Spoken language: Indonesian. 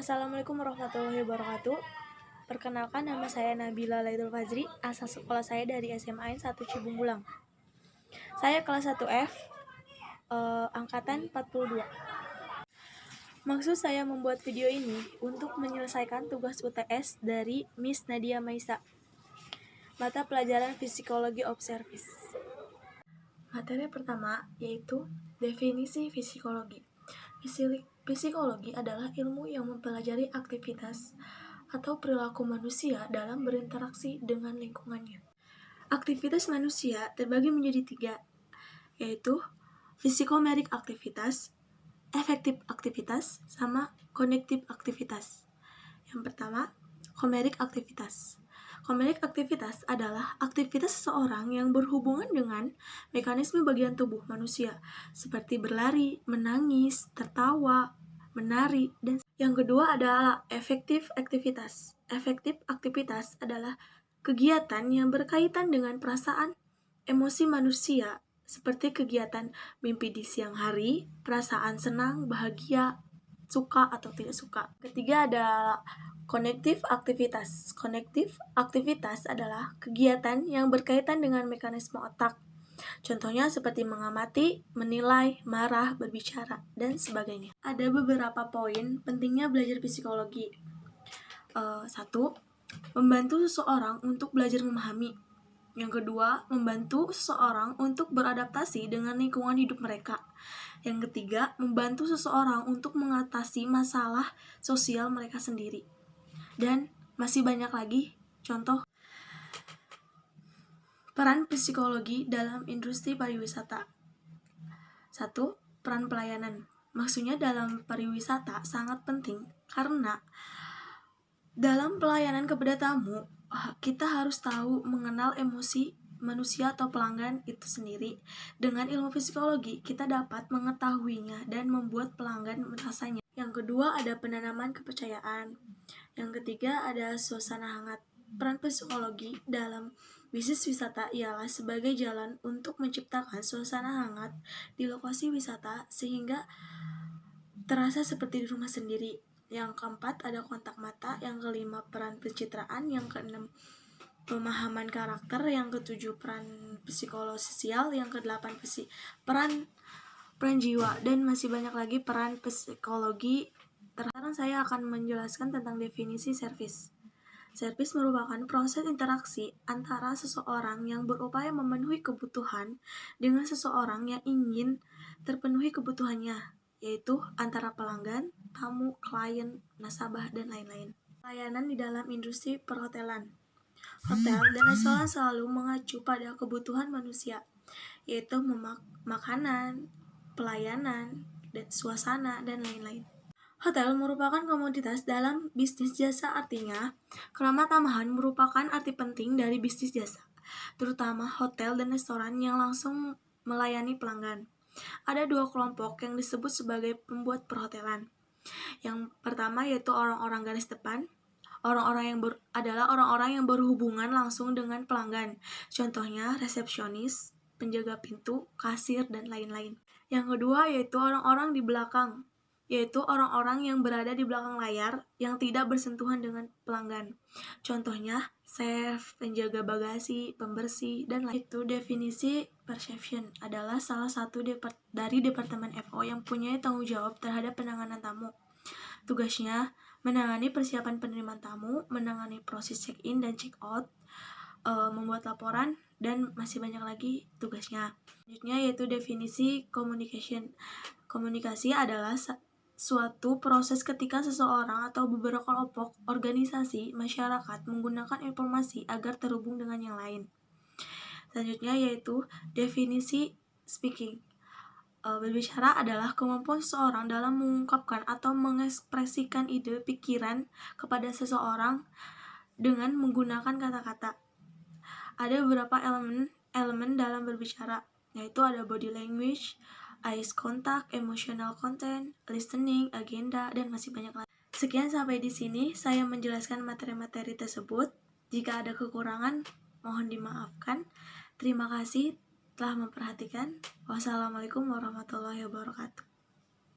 Assalamualaikum warahmatullahi wabarakatuh. Perkenalkan, nama saya Nabila Laidul Fazri. Asal sekolah saya dari SMA 1 Cibungbulang. Saya kelas 1F, angkatan 42. Maksud saya membuat video ini untuk menyelesaikan tugas UTS dari Miss Nadia Maisa, mata pelajaran Psikologi of Service. Materi pertama yaitu definisi psikologi. Psikologi adalah ilmu yang mempelajari aktivitas atau perilaku manusia dalam berinteraksi dengan lingkungannya. Aktivitas manusia terbagi menjadi 3, yaitu psikomerik aktivitas, efektif aktivitas, sama konektif aktivitas. Yang pertama, komerik aktivitas. Komerik aktivitas adalah aktivitas seseorang yang berhubungan dengan mekanisme bagian tubuh manusia, seperti berlari, menangis, tertawa, menari, dan yang kedua adalah efektif aktivitas. Efektif aktivitas adalah kegiatan yang berkaitan dengan perasaan, emosi manusia, seperti kegiatan mimpi di siang hari, perasaan senang, bahagia, suka atau tidak suka. Ketiga adalah konektif aktivitas. Konektif aktivitas adalah kegiatan yang berkaitan dengan mekanisme otak. Contohnya seperti mengamati, menilai, marah, berbicara, dan sebagainya. Ada beberapa poin pentingnya belajar psikologi. 1. Membantu seseorang untuk belajar memahami. Yang kedua, membantu seseorang untuk beradaptasi dengan lingkungan hidup mereka. Yang ketiga, membantu seseorang untuk mengatasi masalah sosial mereka sendiri. Dan masih banyak lagi contoh peran psikologi dalam industri pariwisata. 1. Peran pelayanan. Maksudnya dalam pariwisata sangat penting karena dalam pelayanan kepada tamu, kita harus tahu mengenal emosi manusia atau pelanggan itu sendiri. Dengan ilmu psikologi, kita dapat mengetahuinya dan membuat pelanggan merasanya. Yang kedua ada penanaman kepercayaan. Yang ketiga ada suasana hangat. Peran psikologi dalam bisnis wisata ialah sebagai jalan untuk menciptakan suasana hangat di lokasi wisata sehingga terasa seperti di rumah sendiri. Yang keempat ada kontak mata. Yang kelima peran pencitraan. Yang keenam pemahaman karakter. Yang ketujuh peran psikososial. Yang kedelapan peran jiwa, dan masih banyak lagi peran psikologi. Sekarang saya akan menjelaskan tentang definisi service. Service merupakan proses interaksi antara seseorang yang berupaya memenuhi kebutuhan dengan seseorang yang ingin terpenuhi kebutuhannya, yaitu antara pelanggan, tamu, klien, nasabah, dan lain-lain. Pelayanan di dalam industri perhotelan. Hotel dan restoran selalu mengacu pada kebutuhan manusia, yaitu makanan, pelayanan, dan suasana, dan lain-lain. Hotel merupakan komoditas dalam bisnis jasa, artinya keramat tamahan merupakan arti penting dari bisnis jasa, terutama hotel dan restoran yang langsung melayani pelanggan. Ada 2 kelompok yang disebut sebagai pembuat perhotelan. Yang pertama yaitu orang-orang garis depan. Orang-orang yang berhubungan langsung dengan pelanggan. Contohnya resepsionis, penjaga pintu, kasir, dan lain-lain. Yang kedua yaitu orang-orang di belakang, yaitu orang-orang yang berada di belakang layar yang tidak bersentuhan dengan pelanggan. Contohnya chef, penjaga bagasi, pembersih, dan lain. Itu definisi perception adalah salah satu dari departemen FO yang punya tanggung jawab terhadap penanganan tamu. Tugasnya menangani persiapan penerimaan tamu, menangani proses check-in dan check-out, membuat laporan, dan masih banyak lagi tugasnya. Selanjutnya yaitu definisi communication. Komunikasi adalah suatu proses ketika seseorang atau beberapa kelompok, organisasi, masyarakat menggunakan informasi agar terhubung dengan yang lain. Selanjutnya yaitu definisi speaking. Berbicara adalah kemampuan seseorang dalam mengungkapkan atau mengekspresikan ide pikiran kepada seseorang dengan menggunakan kata-kata. Ada beberapa elemen dalam berbicara, yaitu ada body language, eyes contact, emotional content, listening, agenda, dan masih banyak lagi. Sekian sampai di sini saya menjelaskan materi-materi tersebut. Jika ada kekurangan, mohon dimaafkan. Terima kasih telah memperhatikan. Wassalamualaikum warahmatullahi wabarakatuh.